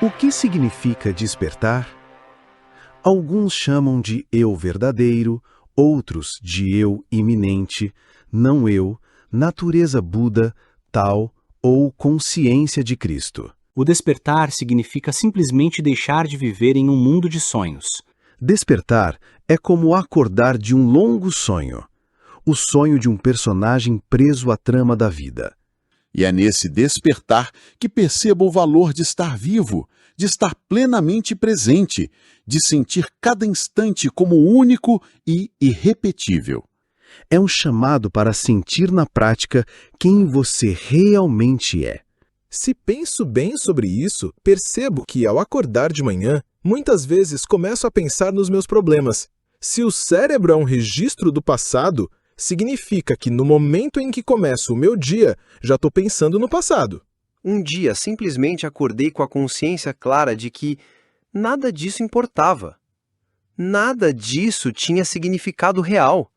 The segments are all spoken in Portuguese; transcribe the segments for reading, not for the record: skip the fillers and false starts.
O que significa despertar? Alguns chamam de eu verdadeiro, outros de eu iminente, não eu, natureza Buda, tal ou consciência de Cristo. O despertar significa simplesmente deixar de viver em um mundo de sonhos. Despertar é como acordar de um longo sonho, o sonho de um personagem preso à trama da vida. E é nesse despertar que percebo o valor de estar vivo, de estar plenamente presente, de sentir cada instante como único e irrepetível. É um chamado para sentir na prática quem você realmente é. Se penso bem sobre isso, percebo que ao acordar de manhã, muitas vezes começo a pensar nos meus problemas. Se o cérebro é um registro do passado, significa que no momento em que começo o meu dia, já estou pensando no passado. Um dia simplesmente acordei com a consciência clara de que nada disso importava. Nada disso tinha significado real.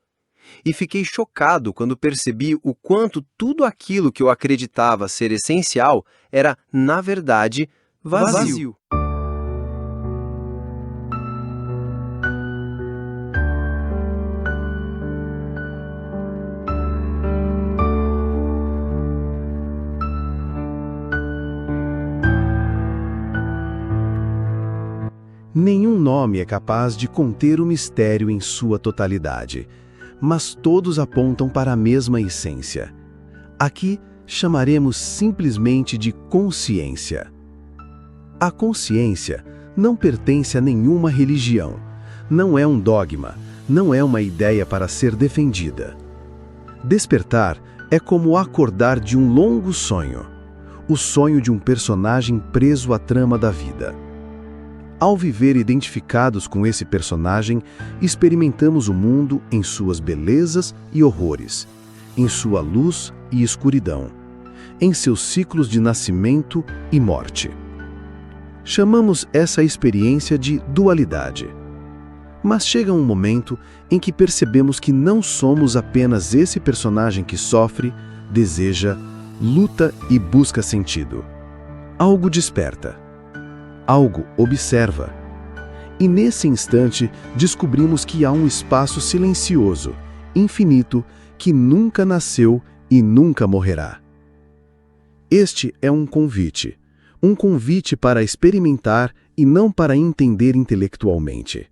E fiquei chocado quando percebi o quanto tudo aquilo que eu acreditava ser essencial era, na verdade, vazio. Nenhum nome é capaz de conter o mistério em sua totalidade, mas todos apontam para a mesma essência. Aqui chamaremos simplesmente de consciência. A consciência não pertence a nenhuma religião, não é um dogma, não é uma ideia para ser defendida. Despertar é como acordar de um longo sonho, o sonho de um personagem preso à trama da vida. Ao viver identificados com esse personagem, experimentamos o mundo em suas belezas e horrores, em sua luz e escuridão, em seus ciclos de nascimento e morte. Chamamos essa experiência de dualidade. Mas chega um momento em que percebemos que não somos apenas esse personagem que sofre, deseja, luta e busca sentido. Algo desperta. Algo observa. E nesse instante descobrimos que há um espaço silencioso, infinito, que nunca nasceu e nunca morrerá. Este é um convite para experimentar e não para entender intelectualmente.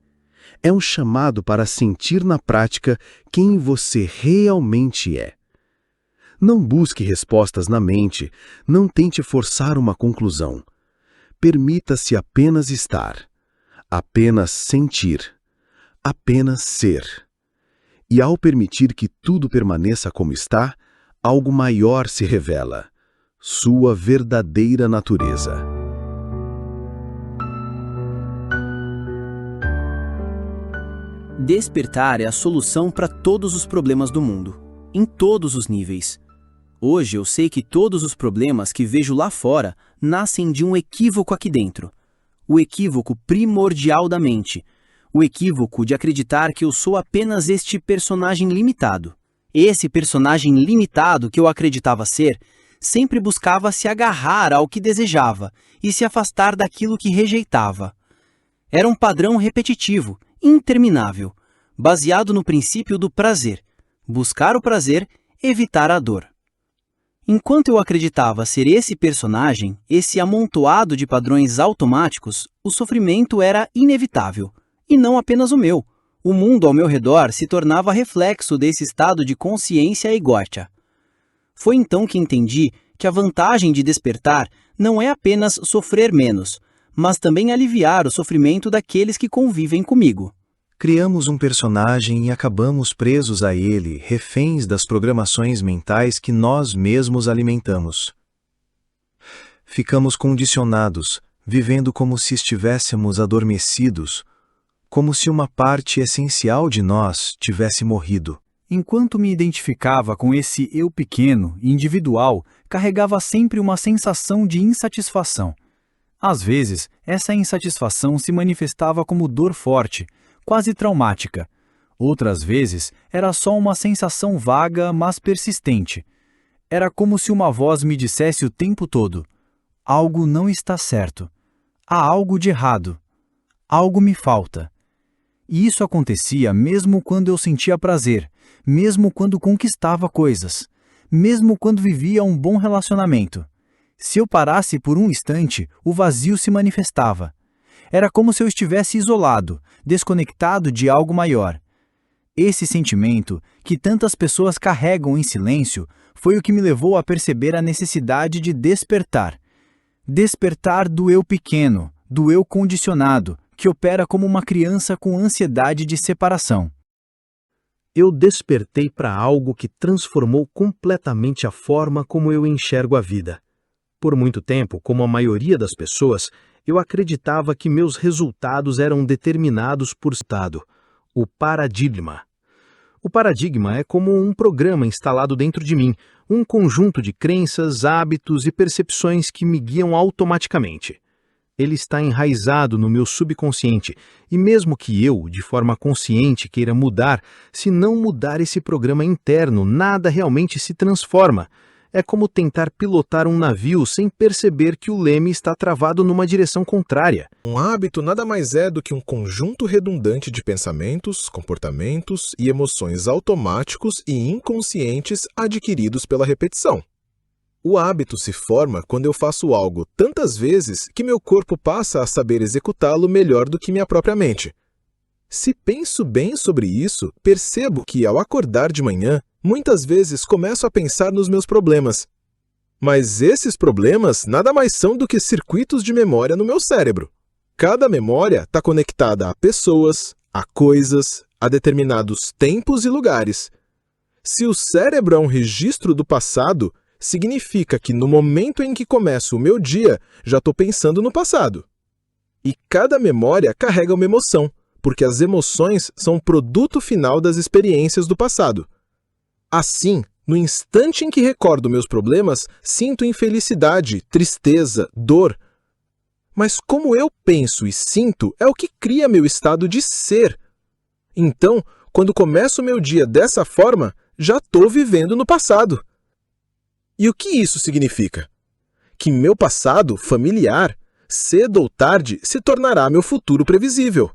É um chamado para sentir na prática quem você realmente é. Não busque respostas na mente, não tente forçar uma conclusão. Permita-se apenas estar, apenas sentir, apenas ser. E ao permitir que tudo permaneça como está, algo maior se revela, sua verdadeira natureza. Despertar é a solução para todos os problemas do mundo, em todos os níveis. Hoje eu sei que todos os problemas que vejo lá fora nascem de um equívoco aqui dentro. O equívoco primordial da mente. O equívoco de acreditar que eu sou apenas este personagem limitado. Esse personagem limitado que eu acreditava ser, sempre buscava se agarrar ao que desejava e se afastar daquilo que rejeitava. Era um padrão repetitivo, interminável, baseado no princípio do prazer. Buscar o prazer, evitar a dor. Enquanto eu acreditava ser esse personagem, esse amontoado de padrões automáticos, o sofrimento era inevitável. E não apenas o meu. O mundo ao meu redor se tornava reflexo desse estado de consciência egótica. Foi então que entendi que a vantagem de despertar não é apenas sofrer menos, mas também aliviar o sofrimento daqueles que convivem comigo. Criamos um personagem e acabamos presos a ele, reféns das programações mentais que nós mesmos alimentamos. Ficamos condicionados, vivendo como se estivéssemos adormecidos, como se uma parte essencial de nós tivesse morrido. Enquanto me identificava com esse eu pequeno, individual, carregava sempre uma sensação de insatisfação. Às vezes, essa insatisfação se manifestava como dor forte, quase traumática. Outras vezes, era só uma sensação vaga, mas persistente. Era como se uma voz me dissesse o tempo todo: algo não está certo. há algo de errado. Algo me falta. E isso acontecia mesmo quando eu sentia prazer, mesmo quando conquistava coisas, mesmo quando vivia um bom relacionamento. Se eu parasse por um instante, o vazio se manifestava. Era como se eu estivesse isolado, desconectado de algo maior. Esse sentimento, que tantas pessoas carregam em silêncio, foi o que me levou a perceber a necessidade de despertar. Despertar do eu pequeno, do eu condicionado, que opera como uma criança com ansiedade de separação. Eu despertei para algo que transformou completamente a forma como eu enxergo a vida. Por muito tempo, como a maioria das pessoas, eu acreditava que meus resultados eram determinados por o paradigma. O paradigma é como um programa instalado dentro de mim, um conjunto de crenças, hábitos e percepções que me guiam automaticamente. Ele está enraizado no meu subconsciente, e mesmo que eu, de forma consciente, queira mudar, se não mudar esse programa interno, nada realmente se transforma. É como tentar pilotar um navio sem perceber que o leme está travado numa direção contrária. Um hábito nada mais é do que um conjunto redundante de pensamentos, comportamentos e emoções automáticos e inconscientes adquiridos pela repetição. O hábito se forma quando eu faço algo tantas vezes que meu corpo passa a saber executá-lo melhor do que minha própria mente. Se penso bem sobre isso, percebo que, ao acordar de manhã, muitas vezes começo a pensar nos meus problemas. Mas esses problemas nada mais são do que circuitos de memória no meu cérebro. Cada memória está conectada a pessoas, a coisas, a determinados tempos e lugares. Se o cérebro é um registro do passado, significa que no momento em que começo o meu dia, já estou pensando no passado. E cada memória carrega uma emoção, porque as emoções são o produto final das experiências do passado. Assim, no instante em que recordo meus problemas, sinto infelicidade, tristeza, dor. Mas como eu penso e sinto é o que cria meu estado de ser. Então, quando começo o meu dia dessa forma, já estou vivendo no passado. E o que isso significa? Que meu passado familiar, cedo ou tarde, se tornará meu futuro previsível.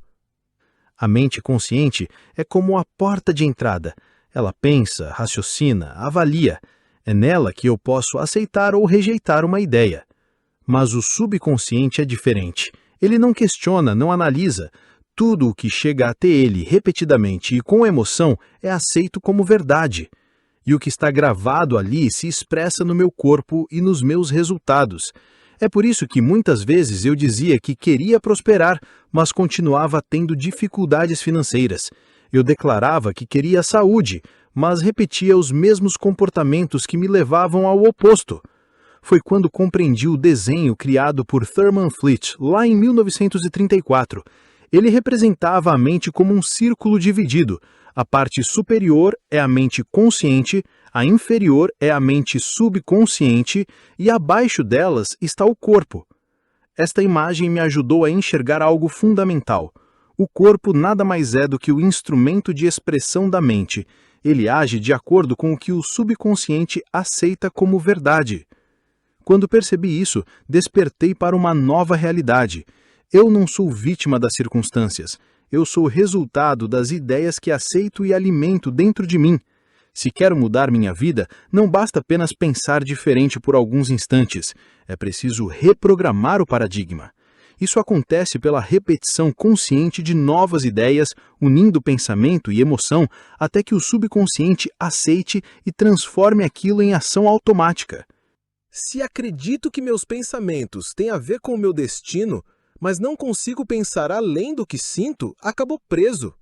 A mente consciente é como a porta de entrada. Ela pensa, raciocina, avalia. É nela que eu posso aceitar ou rejeitar uma ideia. Mas o subconsciente é diferente. Ele não questiona, não analisa. Tudo o que chega até ele repetidamente e com emoção é aceito como verdade. E o que está gravado ali se expressa no meu corpo e nos meus resultados. É por isso que muitas vezes eu dizia que queria prosperar, mas continuava tendo dificuldades financeiras. Eu declarava que queria saúde, mas repetia os mesmos comportamentos que me levavam ao oposto. Foi quando compreendi o desenho criado por Thurman Fleet, lá em 1934. Ele representava a mente como um círculo dividido. A parte superior é a mente consciente, a inferior é a mente subconsciente e abaixo delas está o corpo. Esta imagem me ajudou a enxergar algo fundamental. O corpo nada mais é do que o instrumento de expressão da mente. Ele age de acordo com o que o subconsciente aceita como verdade. Quando percebi isso, despertei para uma nova realidade. Eu não sou vítima das circunstâncias. Eu sou resultado das ideias que aceito e alimento dentro de mim. Se quero mudar minha vida, não basta apenas pensar diferente por alguns instantes. É preciso reprogramar o paradigma. Isso acontece pela repetição consciente de novas ideias, unindo pensamento e emoção até que o subconsciente aceite e transforme aquilo em ação automática. Se acredito que meus pensamentos têm a ver com o meu destino, mas não consigo pensar além do que sinto, acabou preso.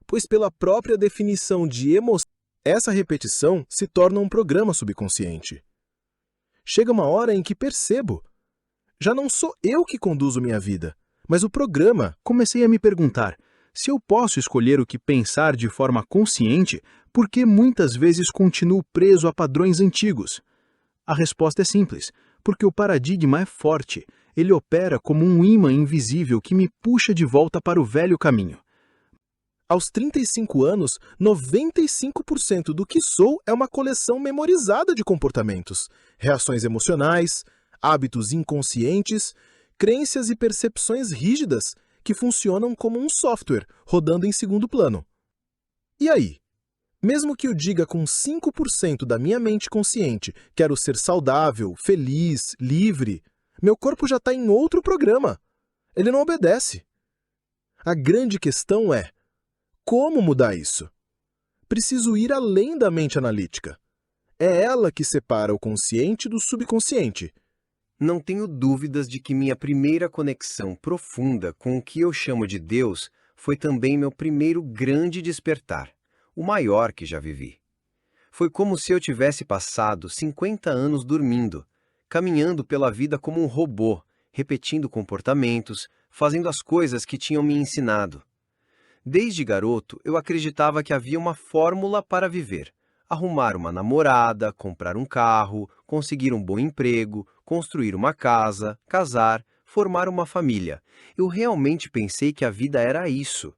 Pois pela própria definição de emoção, essa repetição se torna um programa subconsciente. Chega uma hora em que percebo. Já não sou eu que conduzo minha vida, mas o programa. Comecei a me perguntar, se eu posso escolher o que pensar de forma consciente, por que muitas vezes continuo preso a padrões antigos? A resposta é simples, porque o paradigma é forte. Ele opera como um ímã invisível que me puxa de volta para o velho caminho. Aos 35 anos, 95% do que sou é uma coleção memorizada de comportamentos, reações emocionais, hábitos inconscientes, crenças e percepções rígidas que funcionam como um software rodando em segundo plano. E aí? Mesmo que eu diga com 5% da minha mente consciente quero ser saudável, feliz, livre, meu corpo já está em outro programa. Ele não obedece. A grande questão é: como mudar isso? Preciso ir além da mente analítica. É ela que separa o consciente do subconsciente. Não tenho dúvidas de que minha primeira conexão profunda com o que eu chamo de Deus foi também meu primeiro grande despertar, o maior que já vivi. Foi como se eu tivesse passado 50 anos dormindo, caminhando pela vida como um robô, repetindo comportamentos, fazendo as coisas que tinham me ensinado. Desde garoto, eu acreditava que havia uma fórmula para viver: arrumar uma namorada, comprar um carro, conseguir um bom emprego, construir uma casa, casar, formar uma família. Eu realmente pensei que a vida era isso.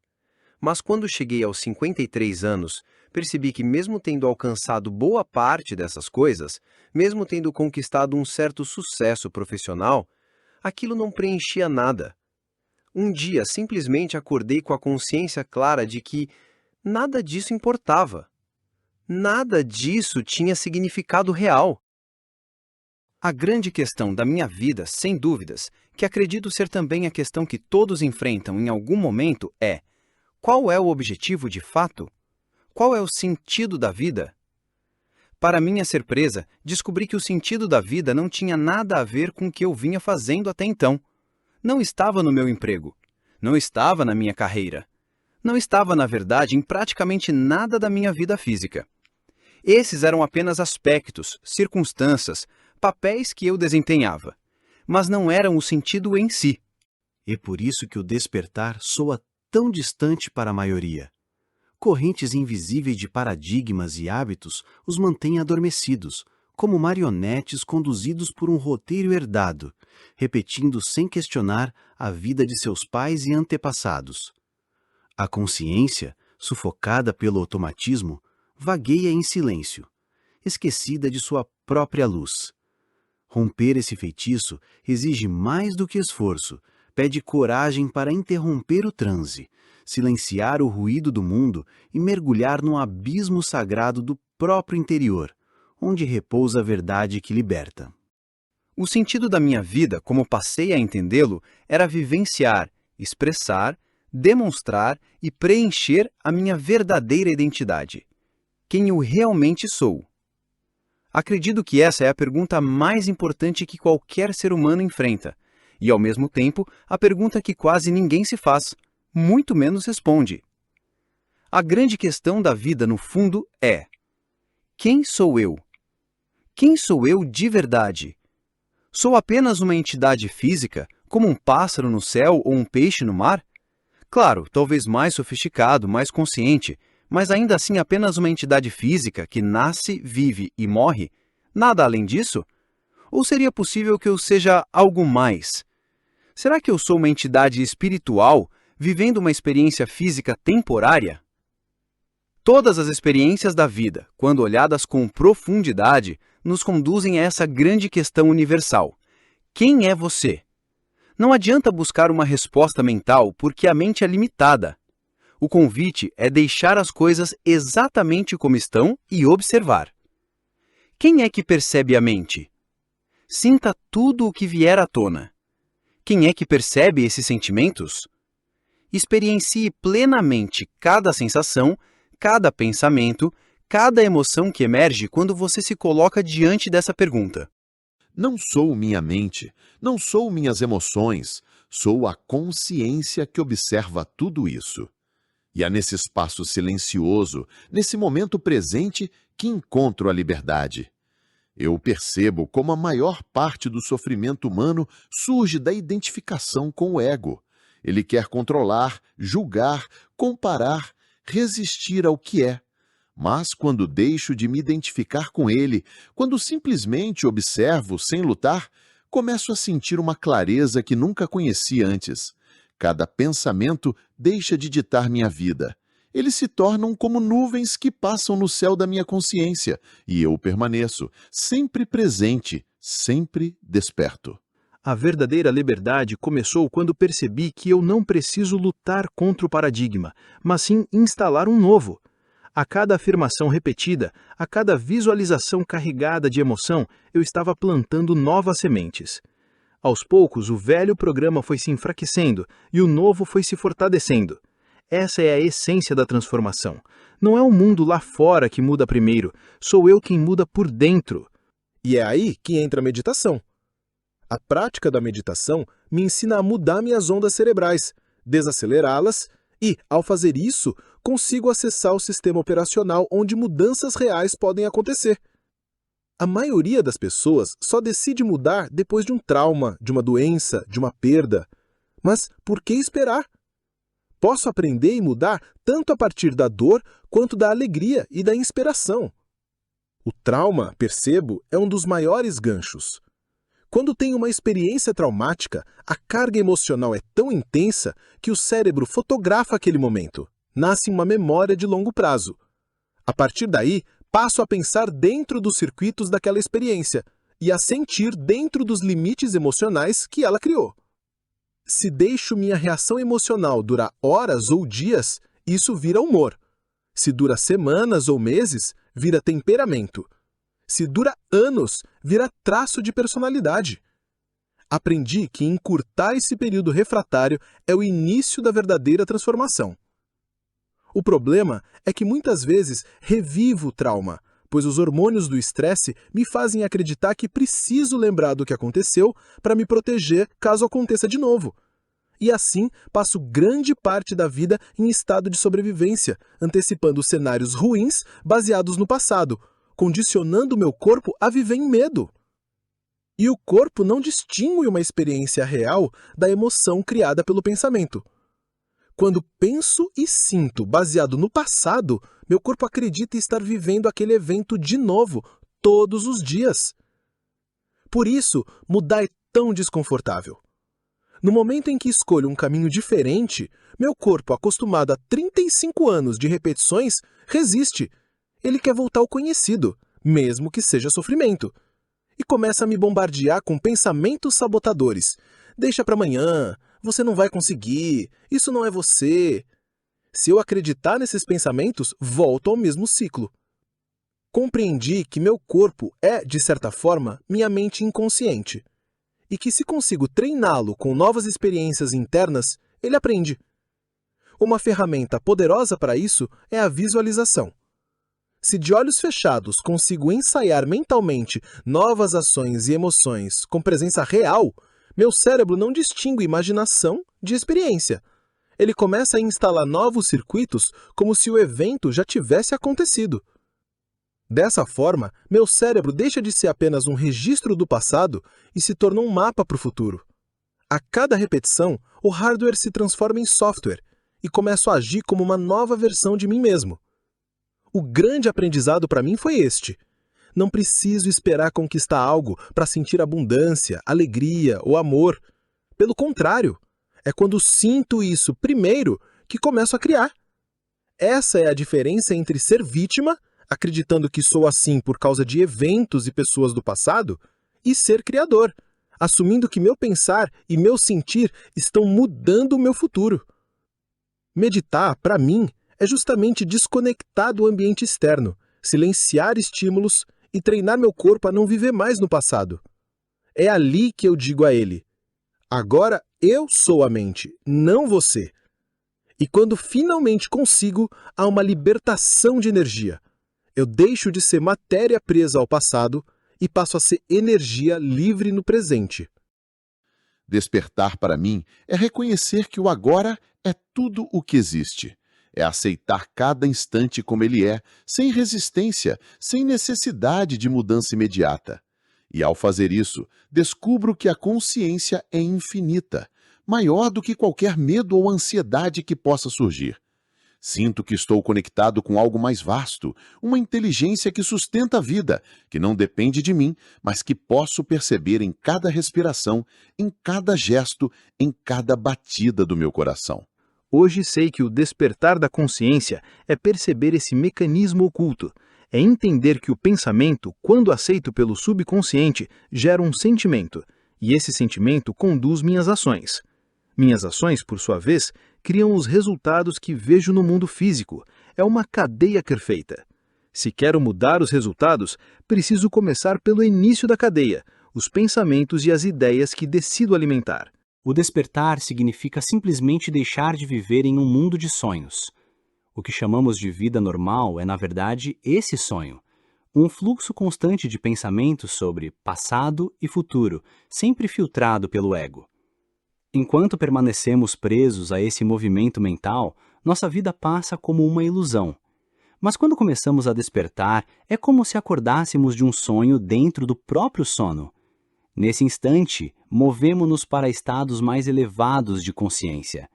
Mas quando cheguei aos 53 anos, percebi que mesmo tendo alcançado boa parte dessas coisas, mesmo tendo conquistado um certo sucesso profissional, aquilo não preenchia nada. Um dia simplesmente acordei com a consciência clara de que nada disso importava. Nada disso tinha significado real. A grande questão da minha vida, sem dúvidas, que acredito ser também a questão que todos enfrentam em algum momento é: qual é o objetivo de fato? Qual é o sentido da vida? Para minha surpresa, descobri que o sentido da vida não tinha nada a ver com o que eu vinha fazendo até então. Não estava no meu emprego. Não estava na minha carreira. Não estava, na verdade, em praticamente nada da minha vida física. Esses eram apenas aspectos, circunstâncias, papéis que eu desempenhava, mas não eram o sentido em si. É por isso que o despertar soa tão distante para a maioria. Correntes invisíveis de paradigmas e hábitos os mantêm adormecidos, como marionetes conduzidos por um roteiro herdado, repetindo sem questionar a vida de seus pais e antepassados. A consciência, sufocada pelo automatismo, vagueia em silêncio, esquecida de sua própria luz. Romper esse feitiço exige mais do que esforço, pede coragem para interromper o transe, silenciar o ruído do mundo e mergulhar no abismo sagrado do próprio interior, onde repousa a verdade que liberta. O sentido da minha vida, como passei a entendê-lo, era vivenciar, expressar, demonstrar e preencher a minha verdadeira identidade. Quem eu realmente sou. Acredito que essa é a pergunta mais importante que qualquer ser humano enfrenta, e ao mesmo tempo a pergunta que quase ninguém se faz, muito menos responde. A grande questão da vida, no fundo, é: quem sou eu? Quem sou eu de verdade? Sou apenas uma entidade física, como um pássaro no céu ou um peixe no mar? Claro, talvez mais sofisticado, mais consciente, mas ainda assim apenas uma entidade física que nasce, vive e morre? Nada além disso? Ou seria possível que eu seja algo mais? Será que eu sou uma entidade espiritual, vivendo uma experiência física temporária? Todas as experiências da vida, quando olhadas com profundidade, nos conduzem a essa grande questão universal: quem é você? Não adianta buscar uma resposta mental, porque a mente é limitada. O convite é deixar as coisas exatamente como estão e observar. Quem é que percebe a mente? Sinta tudo o que vier à tona. Quem é que percebe esses sentimentos? Experiencie plenamente cada sensação, cada pensamento, cada emoção que emerge quando você se coloca diante dessa pergunta. Não sou minha mente, não sou minhas emoções, sou a consciência que observa tudo isso. E é nesse espaço silencioso, nesse momento presente, que encontro a liberdade. Eu percebo como a maior parte do sofrimento humano surge da identificação com o ego. Ele quer controlar, julgar, comparar, resistir ao que é. Mas quando deixo de me identificar com ele, quando simplesmente observo sem lutar, começo a sentir uma clareza que nunca conheci antes. Cada pensamento deixa de ditar minha vida. Eles se tornam como nuvens que passam no céu da minha consciência, e eu permaneço, sempre presente, sempre desperto. A verdadeira liberdade começou quando percebi que eu não preciso lutar contra o paradigma, mas sim instalar um novo. A cada afirmação repetida, a cada visualização carregada de emoção, eu estava plantando novas sementes. Aos poucos, o velho programa foi se enfraquecendo e o novo foi se fortalecendo. Essa é a essência da transformação. Não é o mundo lá fora que muda primeiro, sou eu quem muda por dentro. E é aí que entra a meditação. A prática da meditação me ensina a mudar minhas ondas cerebrais, desacelerá-las e, ao fazer isso, consigo acessar o sistema operacional onde mudanças reais podem acontecer. A maioria das pessoas só decide mudar depois de um trauma, de uma doença, de uma perda. Mas por que esperar? Posso aprender e mudar tanto a partir da dor quanto da alegria e da inspiração. O trauma, percebo, é um dos maiores ganchos. Quando tenho uma experiência traumática, a carga emocional é tão intensa que o cérebro fotografa aquele momento. Nasce uma memória de longo prazo. A partir daí, passo a pensar dentro dos circuitos daquela experiência e a sentir dentro dos limites emocionais que ela criou. Se deixo minha reação emocional durar horas ou dias, isso vira humor. Se dura semanas ou meses, vira temperamento. Se dura anos, vira traço de personalidade. Aprendi que encurtar esse período refratário é o início da verdadeira transformação. O problema é que muitas vezes revivo o trauma, pois os hormônios do estresse me fazem acreditar que preciso lembrar do que aconteceu para me proteger caso aconteça de novo. E assim passo grande parte da vida em estado de sobrevivência, antecipando cenários ruins baseados no passado, condicionando meu corpo a viver em medo. E o corpo não distingue uma experiência real da emoção criada pelo pensamento. Quando penso e sinto baseado no passado, meu corpo acredita estar vivendo aquele evento de novo, todos os dias. Por isso, mudar é tão desconfortável. No momento em que escolho um caminho diferente, meu corpo, acostumado a 35 anos de repetições, resiste. Ele quer voltar ao conhecido, mesmo que seja sofrimento. E começa a me bombardear com pensamentos sabotadores. Deixa para amanhã, você não vai conseguir, isso não é você. Se eu acreditar nesses pensamentos, volto ao mesmo ciclo. Compreendi que meu corpo é, de certa forma, minha mente inconsciente. E que se consigo treiná-lo com novas experiências internas, ele aprende. Uma ferramenta poderosa para isso é a visualização. Se de olhos fechados consigo ensaiar mentalmente novas ações e emoções com presença real, meu cérebro não distingue imaginação de experiência. Ele começa a instalar novos circuitos como se o evento já tivesse acontecido. Dessa forma, meu cérebro deixa de ser apenas um registro do passado e se torna um mapa para o futuro. A cada repetição, o hardware se transforma em software e começo a agir como uma nova versão de mim mesmo. O grande aprendizado para mim foi este. Não preciso esperar conquistar algo para sentir abundância, alegria ou amor. Pelo contrário, é quando sinto isso primeiro que começo a criar. Essa é a diferença entre ser vítima, acreditando que sou assim por causa de eventos e pessoas do passado, e ser criador, assumindo que meu pensar e meu sentir estão mudando o meu futuro. Meditar, para mim, é justamente desconectar do ambiente externo, silenciar estímulos e treinar meu corpo a não viver mais no passado. É ali que eu digo a ele: agora eu sou a mente, não você. E quando finalmente consigo, há uma libertação de energia. Eu deixo de ser matéria presa ao passado e passo a ser energia livre no presente. Despertar para mim é reconhecer que o agora é tudo o que existe. É aceitar cada instante como ele é, sem resistência, sem necessidade de mudança imediata. E ao fazer isso, descubro que a consciência é infinita, maior do que qualquer medo ou ansiedade que possa surgir. Sinto que estou conectado com algo mais vasto, uma inteligência que sustenta a vida, que não depende de mim, mas que posso perceber em cada respiração, em cada gesto, em cada batida do meu coração. Hoje sei que o despertar da consciência é perceber esse mecanismo oculto, é entender que o pensamento, quando aceito pelo subconsciente, gera um sentimento, e esse sentimento conduz minhas ações. Minhas ações, por sua vez, criam os resultados que vejo no mundo físico. É uma cadeia perfeita. Se quero mudar os resultados, preciso começar pelo início da cadeia, os pensamentos e as ideias que decido alimentar. O despertar significa simplesmente deixar de viver em um mundo de sonhos. O que chamamos de vida normal é, na verdade, esse sonho. Um fluxo constante de pensamentos sobre passado e futuro, sempre filtrado pelo ego. Enquanto permanecemos presos a esse movimento mental, nossa vida passa como uma ilusão. Mas quando começamos a despertar, é como se acordássemos de um sonho dentro do próprio sono. Nesse instante, movemo-nos para estados mais elevados de consciência.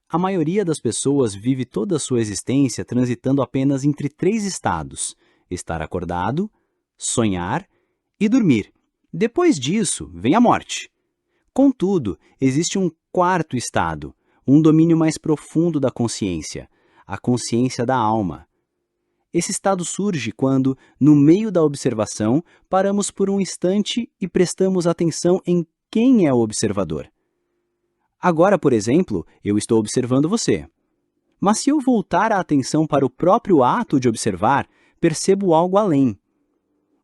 A maioria das pessoas vive toda a sua existência transitando apenas entre 3 estados: estar acordado, sonhar e dormir. Depois disso, vem a morte. Contudo, existe um 4º estado, um domínio mais profundo da consciência, a consciência da alma. Esse estado surge quando, no meio da observação, paramos por um instante e prestamos atenção em quem é o observador. Agora, por exemplo, eu estou observando você. Mas se eu voltar a atenção para o próprio ato de observar, percebo algo além.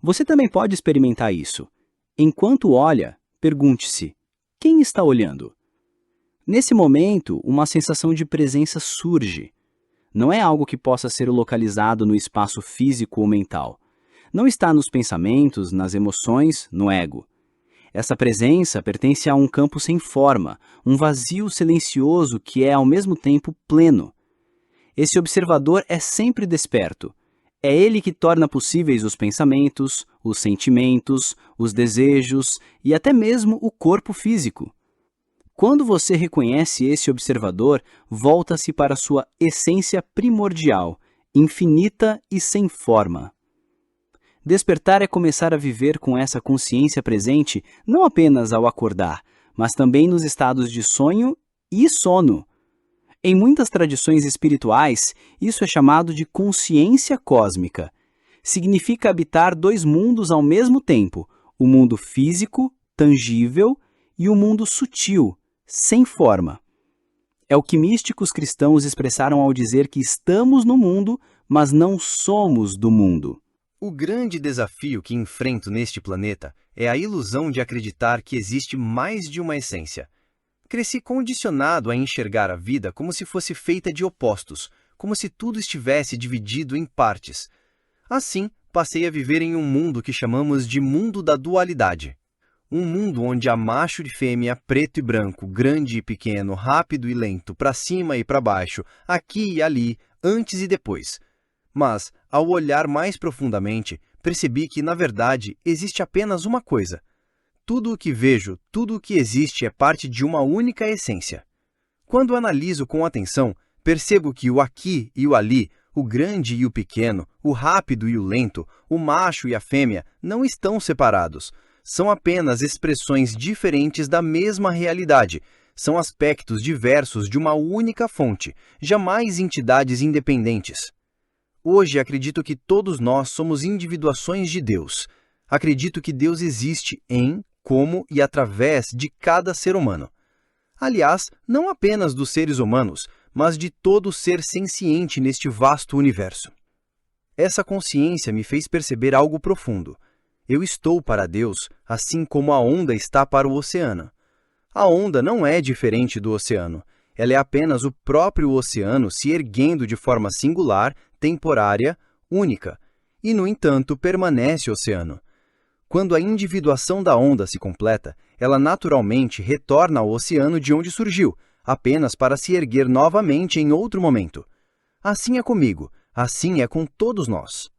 Você também pode experimentar isso. Enquanto olha, pergunte-se: quem está olhando? Nesse momento, uma sensação de presença surge. Não é algo que possa ser localizado no espaço físico ou mental. Não está nos pensamentos, nas emoções, no ego. Essa presença pertence a um campo sem forma, um vazio silencioso que é ao mesmo tempo pleno. Esse observador é sempre desperto. É ele que torna possíveis os pensamentos, os sentimentos, os desejos e até mesmo o corpo físico. Quando você reconhece esse observador, volta-se para sua essência primordial, infinita e sem forma. Despertar é começar a viver com essa consciência presente não apenas ao acordar, mas também nos estados de sonho e sono. Em muitas tradições espirituais, isso é chamado de consciência cósmica. Significa habitar 2 mundos ao mesmo tempo, o mundo físico, tangível, e o mundo sutil, sem forma. É o que místicos cristãos expressaram ao dizer que estamos no mundo, mas não somos do mundo. O grande desafio que enfrento neste planeta é a ilusão de acreditar que existe mais de uma essência. Cresci condicionado a enxergar a vida como se fosse feita de opostos, como se tudo estivesse dividido em partes. Assim, passei a viver em um mundo que chamamos de mundo da dualidade. Um mundo onde há macho e fêmea, preto e branco, grande e pequeno, rápido e lento, para cima e para baixo, aqui e ali, antes e depois. Mas, ao olhar mais profundamente, percebi que, na verdade, existe apenas uma coisa. Tudo o que vejo, tudo o que existe é parte de uma única essência. Quando analiso com atenção, percebo que o aqui e o ali, o grande e o pequeno, o rápido e o lento, o macho e a fêmea, não estão separados. São apenas expressões diferentes da mesma realidade. São aspectos diversos de uma única fonte, jamais entidades independentes. Hoje acredito que todos nós somos individuações de Deus. Acredito que Deus existe em, como e através de cada ser humano. Aliás, não apenas dos seres humanos, mas de todo ser senciente neste vasto universo. Essa consciência me fez perceber algo profundo. Eu estou para Deus, assim como a onda está para o oceano. A onda não é diferente do oceano. Ela é apenas o próprio oceano se erguendo de forma singular, temporária, única. E, no entanto, permanece oceano. Quando a individuação da onda se completa, ela naturalmente retorna ao oceano de onde surgiu, apenas para se erguer novamente em outro momento. Assim é comigo, assim é com todos nós.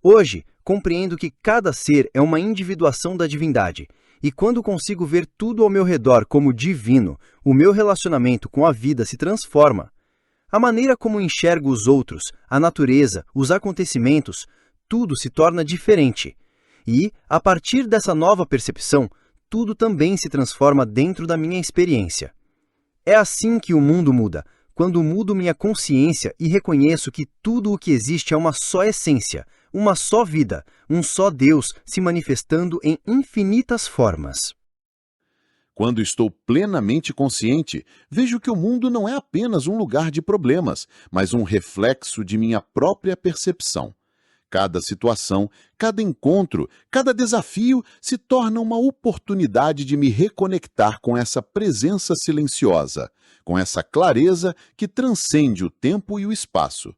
Hoje, compreendo que cada ser é uma individuação da divindade, e quando consigo ver tudo ao meu redor como divino, o meu relacionamento com a vida se transforma. A maneira como enxergo os outros, a natureza, os acontecimentos, tudo se torna diferente. E, a partir dessa nova percepção, tudo também se transforma dentro da minha experiência. É assim que o mundo muda, quando mudo minha consciência e reconheço que tudo o que existe é uma só essência, uma só vida, um só Deus se manifestando em infinitas formas. Quando estou plenamente consciente, vejo que o mundo não é apenas um lugar de problemas, mas um reflexo de minha própria percepção. Cada situação, cada encontro, cada desafio se torna uma oportunidade de me reconectar com essa presença silenciosa, com essa clareza que transcende o tempo e o espaço.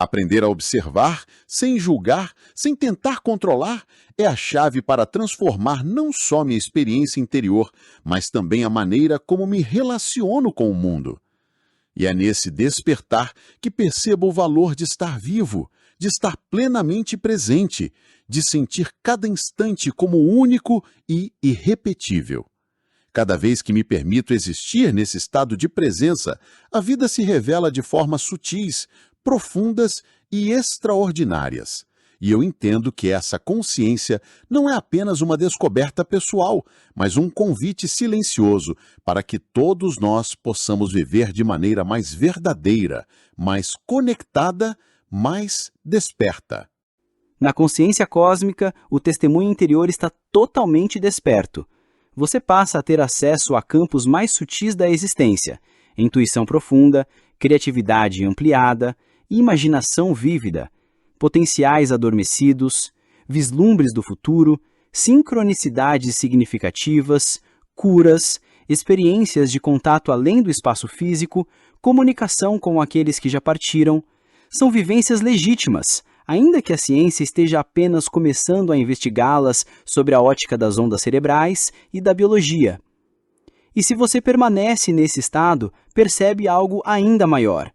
Aprender a observar, sem julgar, sem tentar controlar, é a chave para transformar não só minha experiência interior, mas também a maneira como me relaciono com o mundo. E é nesse despertar que percebo o valor de estar vivo, de estar plenamente presente, de sentir cada instante como único e irrepetível. Cada vez que me permito existir nesse estado de presença, a vida se revela de formas sutis, profundas e extraordinárias. E eu entendo que essa consciência não é apenas uma descoberta pessoal, mas um convite silencioso para que todos nós possamos viver de maneira mais verdadeira, mais conectada, mais desperta. Na consciência cósmica, o testemunho interior está totalmente desperto. Você passa a ter acesso a campos mais sutis da existência, intuição profunda, criatividade ampliada, imaginação vívida, potenciais adormecidos, vislumbres do futuro, sincronicidades significativas, curas, experiências de contato além do espaço físico, comunicação com aqueles que já partiram. São vivências legítimas, ainda que a ciência esteja apenas começando a investigá-las sobre a ótica das ondas cerebrais e da biologia. E se você permanece nesse estado, percebe algo ainda maior.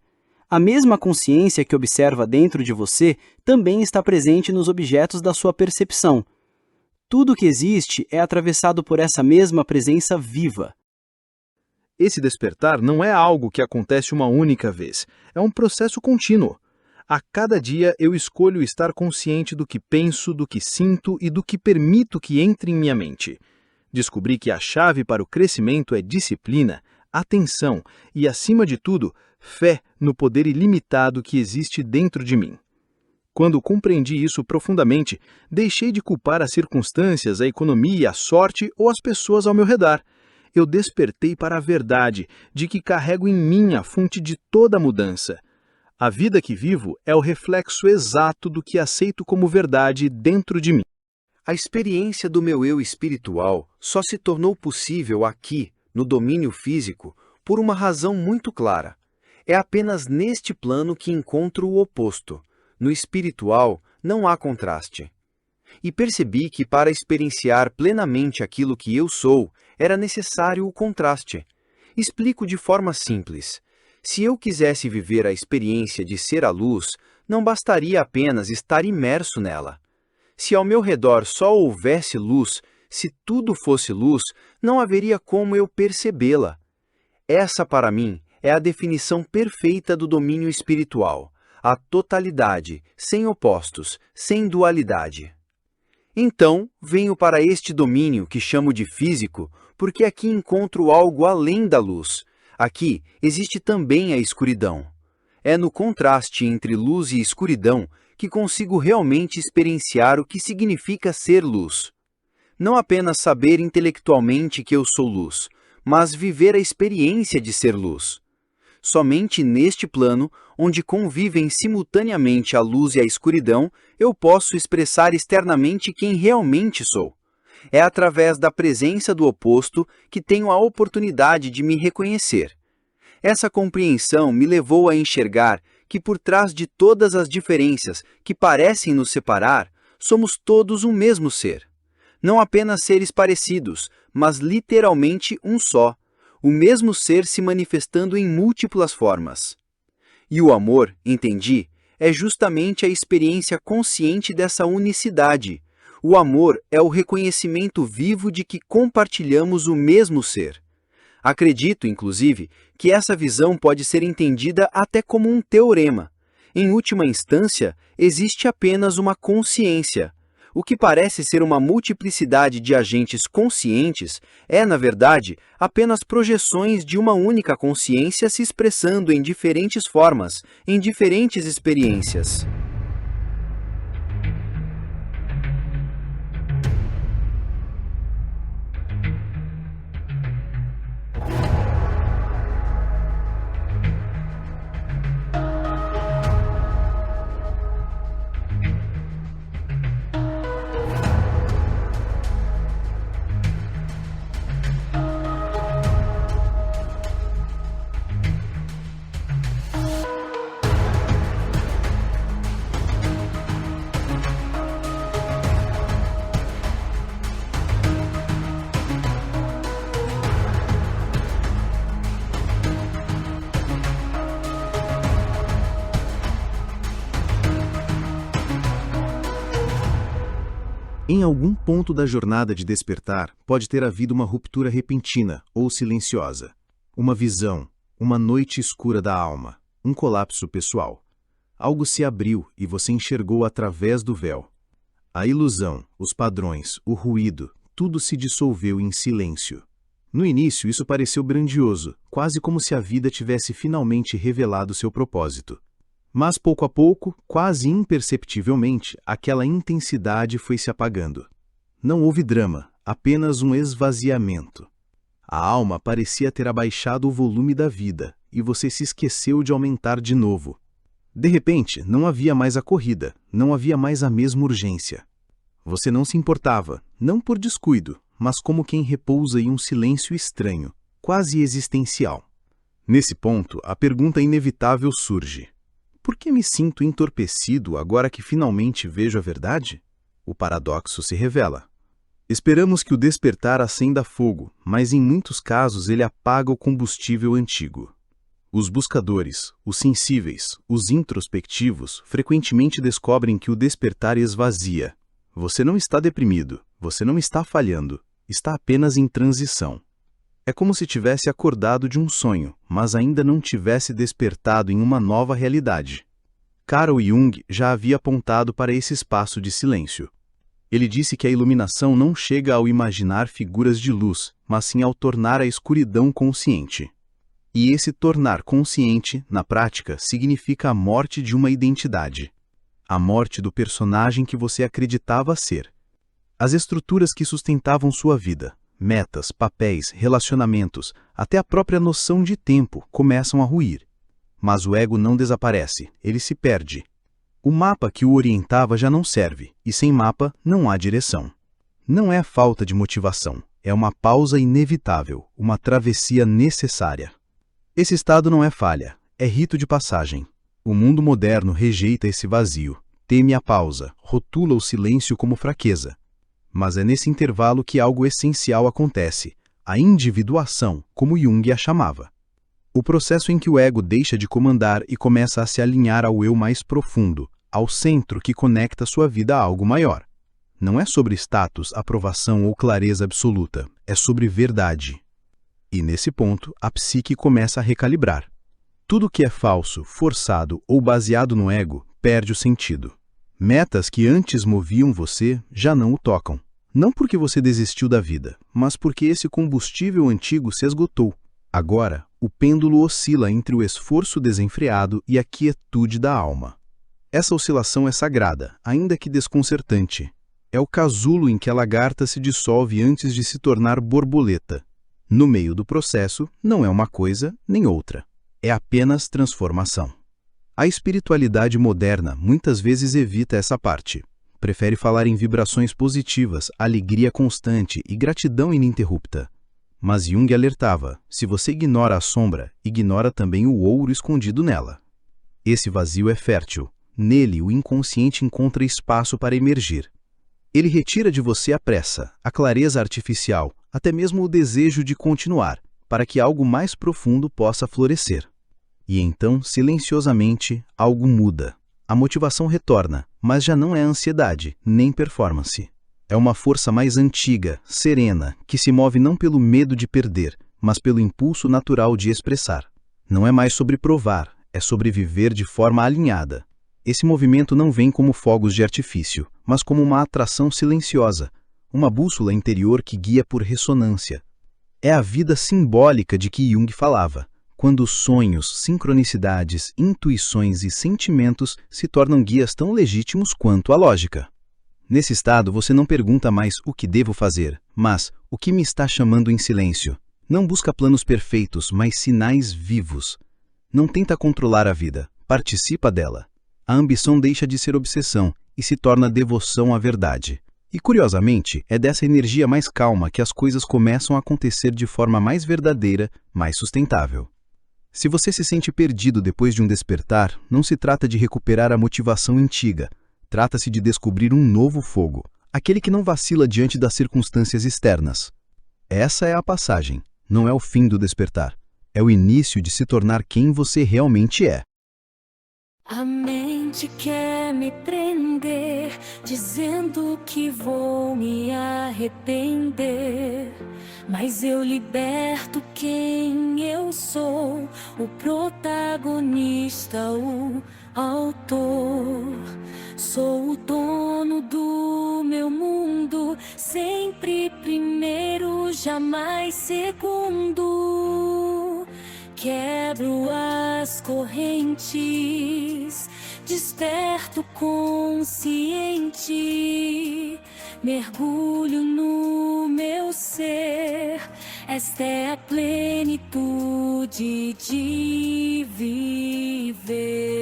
A mesma consciência que observa dentro de você também está presente nos objetos da sua percepção. Tudo que existe é atravessado por essa mesma presença viva. Esse despertar não é algo que acontece uma única vez, é um processo contínuo. A cada dia eu escolho estar consciente do que penso, do que sinto e do que permito que entre em minha mente. Descobri que a chave para o crescimento é disciplina, atenção e, acima de tudo, fé no poder ilimitado que existe dentro de mim. Quando compreendi isso profundamente, deixei de culpar as circunstâncias, a economia, a sorte ou as pessoas ao meu redor. Eu despertei para a verdade de que carrego em mim a fonte de toda a mudança. A vida que vivo é o reflexo exato do que aceito como verdade dentro de mim. A experiência do meu eu espiritual só se tornou possível aqui, no domínio físico, por uma razão muito clara. É apenas neste plano que encontro o oposto. No espiritual não há contraste. E percebi que para experienciar plenamente aquilo que eu sou, era necessário o contraste. Explico de forma simples. Se eu quisesse viver a experiência de ser a luz, não bastaria apenas estar imerso nela. Se ao meu redor só houvesse luz, se tudo fosse luz, não haveria como eu percebê-la. Essa, para mim, é a definição perfeita do domínio espiritual. A totalidade, sem opostos, sem dualidade. Então, venho para este domínio que chamo de físico, porque aqui encontro algo além da luz. Aqui existe também a escuridão. É no contraste entre luz e escuridão que consigo realmente experienciar o que significa ser luz. Não apenas saber intelectualmente que eu sou luz, mas viver a experiência de ser luz. Somente neste plano, onde convivem simultaneamente a luz e a escuridão, eu posso expressar externamente quem realmente sou. É através da presença do oposto que tenho a oportunidade de me reconhecer. Essa compreensão me levou a enxergar que por trás de todas as diferenças que parecem nos separar, somos todos um mesmo ser. Não apenas seres parecidos, mas literalmente um só. O mesmo ser se manifestando em múltiplas formas. E o amor, entendi, é justamente a experiência consciente dessa unicidade. O amor é o reconhecimento vivo de que compartilhamos o mesmo ser. Acredito, inclusive, que essa visão pode ser entendida até como um teorema. Em última instância, existe apenas uma consciência. O que parece ser uma multiplicidade de agentes conscientes é, na verdade, apenas projeções de uma única consciência se expressando em diferentes formas, em diferentes experiências. Em algum ponto da jornada de despertar, pode ter havido uma ruptura repentina ou silenciosa. Uma visão, uma noite escura da alma, um colapso pessoal. Algo se abriu e você enxergou através do véu. A ilusão, os padrões, o ruído, tudo se dissolveu em silêncio. No início, isso pareceu grandioso, quase como se a vida tivesse finalmente revelado seu propósito. Mas pouco a pouco, quase imperceptivelmente, aquela intensidade foi se apagando. Não houve drama, apenas um esvaziamento. A alma parecia ter abaixado o volume da vida, e você se esqueceu de aumentar de novo. De repente, não havia mais a corrida, não havia mais a mesma urgência. Você não se importava, não por descuido, mas como quem repousa em um silêncio estranho, quase existencial. Nesse ponto, a pergunta inevitável surge. Por que me sinto entorpecido agora que finalmente vejo a verdade? O paradoxo se revela. Esperamos que o despertar acenda fogo, mas em muitos casos ele apaga o combustível antigo. Os buscadores, os sensíveis, os introspectivos frequentemente descobrem que o despertar esvazia. Você não está deprimido, você não está falhando, está apenas em transição. É como se tivesse acordado de um sonho, mas ainda não tivesse despertado em uma nova realidade. Carl Jung já havia apontado para esse espaço de silêncio. Ele disse que a iluminação não chega ao imaginar figuras de luz, mas sim ao tornar a escuridão consciente. E esse tornar consciente, na prática, significa a morte de uma identidade. A morte do personagem que você acreditava ser. As estruturas que sustentavam sua vida, metas, papéis, relacionamentos, até a própria noção de tempo começam a ruir. Mas o ego não desaparece, ele se perde. O mapa que o orientava já não serve, e sem mapa não há direção. Não é falta de motivação, é uma pausa inevitável, uma travessia necessária. Esse estado não é falha, é rito de passagem. O mundo moderno rejeita esse vazio, teme a pausa, rotula o silêncio como fraqueza. Mas é nesse intervalo que algo essencial acontece, a individuação, como Jung a chamava. O processo em que o ego deixa de comandar e começa a se alinhar ao eu mais profundo, ao centro que conecta sua vida a algo maior. Não é sobre status, aprovação ou clareza absoluta, é sobre verdade. E nesse ponto, a psique começa a recalibrar. Tudo que é falso, forçado ou baseado no ego perde o sentido. Metas que antes moviam você já não o tocam. Não porque você desistiu da vida, mas porque esse combustível antigo se esgotou. Agora, o pêndulo oscila entre o esforço desenfreado e a quietude da alma. Essa oscilação é sagrada, ainda que desconcertante. É o casulo em que a lagarta se dissolve antes de se tornar borboleta. No meio do processo, não é uma coisa nem outra. É apenas transformação. A espiritualidade moderna muitas vezes evita essa parte. Prefere falar em vibrações positivas, alegria constante e gratidão ininterrupta. Mas Jung alertava, se você ignora a sombra, ignora também o ouro escondido nela. Esse vazio é fértil. Nele, o inconsciente encontra espaço para emergir. Ele retira de você a pressa, a clareza artificial, até mesmo o desejo de continuar, para que algo mais profundo possa florescer. E então, silenciosamente, algo muda. A motivação retorna, mas já não é ansiedade, nem performance. É uma força mais antiga, serena, que se move não pelo medo de perder, mas pelo impulso natural de expressar. Não é mais sobre provar, é sobre viver de forma alinhada. Esse movimento não vem como fogos de artifício, mas como uma atração silenciosa, uma bússola interior que guia por ressonância. É a vida simbólica de que Jung falava, quando sonhos, sincronicidades, intuições e sentimentos se tornam guias tão legítimos quanto a lógica. Nesse estado, você não pergunta mais o que devo fazer, mas o que me está chamando em silêncio. Não busca planos perfeitos, mas sinais vivos. Não tenta controlar a vida, participa dela. A ambição deixa de ser obsessão e se torna devoção à verdade. E, curiosamente, é dessa energia mais calma que as coisas começam a acontecer de forma mais verdadeira, mais sustentável. Se você se sente perdido depois de um despertar, não se trata de recuperar a motivação antiga. Trata-se de descobrir um novo fogo, aquele que não vacila diante das circunstâncias externas. Essa é a passagem, não é o fim do despertar. É o início de se tornar quem você realmente é. Amém. mente quer me prender, dizendo que vou me arrepender. Mas eu liberto quem eu sou, o protagonista, o autor. Sou o dono do meu mundo, sempre primeiro, jamais segundo. Quebro as correntes, desperto consciente, mergulho no meu ser. Esta é a plenitude de viver.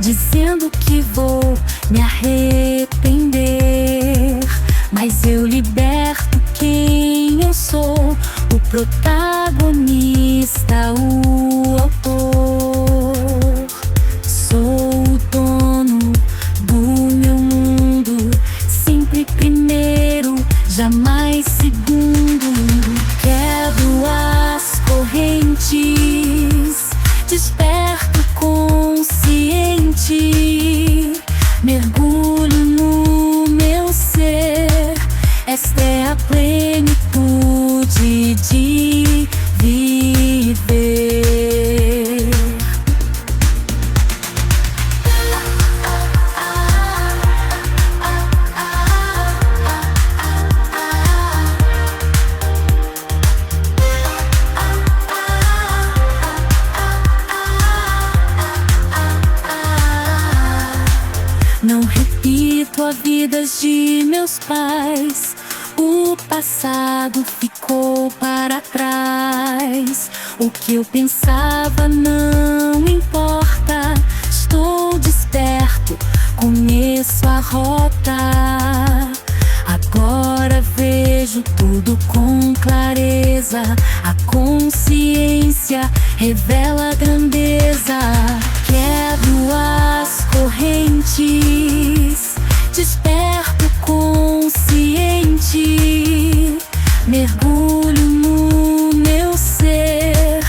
Dizendo que vou me arrepender, mas eu liberto quem eu sou, o protagonista, o autor. Sou o dono do meu mundo, sempre primeiro, jamais segundo. Quebro as correntes, desperto consciente, mergulho no meu ser. Esta é a plenitude de viver. Não repito a vida de meus pais, o passado ficou para trás. O que eu pensava não importa, estou desperto, conheço a rota. Agora vejo tudo com clareza, a consciência revela a grandeza. Quebro as correntes, desperto consciente, mergulho no meu ser.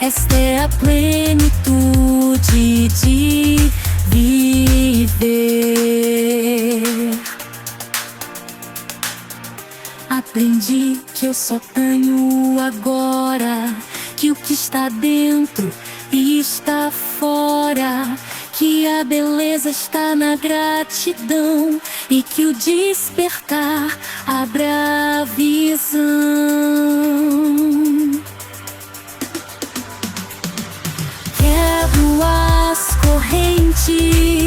Esta é a plenitude de viver. Aprendi que eu só tenho agora, que o que está dentro está fora, que a beleza está na gratidão e que o despertar abre a visão. Quebro as correntes,